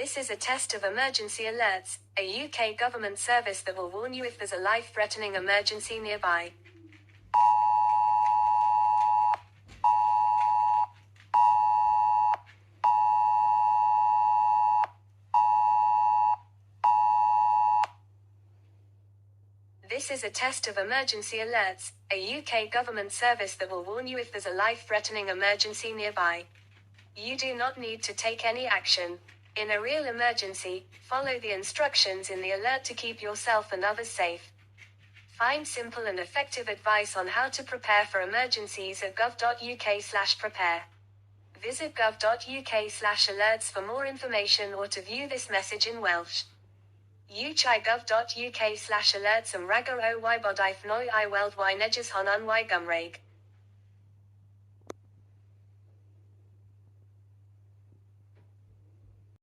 This is a test of Emergency Alerts, a UK government service that will warn you if there's a life-threatening emergency nearby. This is a test of Emergency Alerts, a UK government service that will warn you if there's a life-threatening emergency nearby. You do not need to take any action. In a real emergency, follow the instructions in the alert to keep yourself and others safe. Find simple and effective advice on how to prepare for emergencies at gov.uk/prepare. Visit gov.uk/alerts for more information or to view this message in Welsh. gov.uk/alerts am rhagor o wybodaeth noi I weld y neges hon yn y Gymraeg.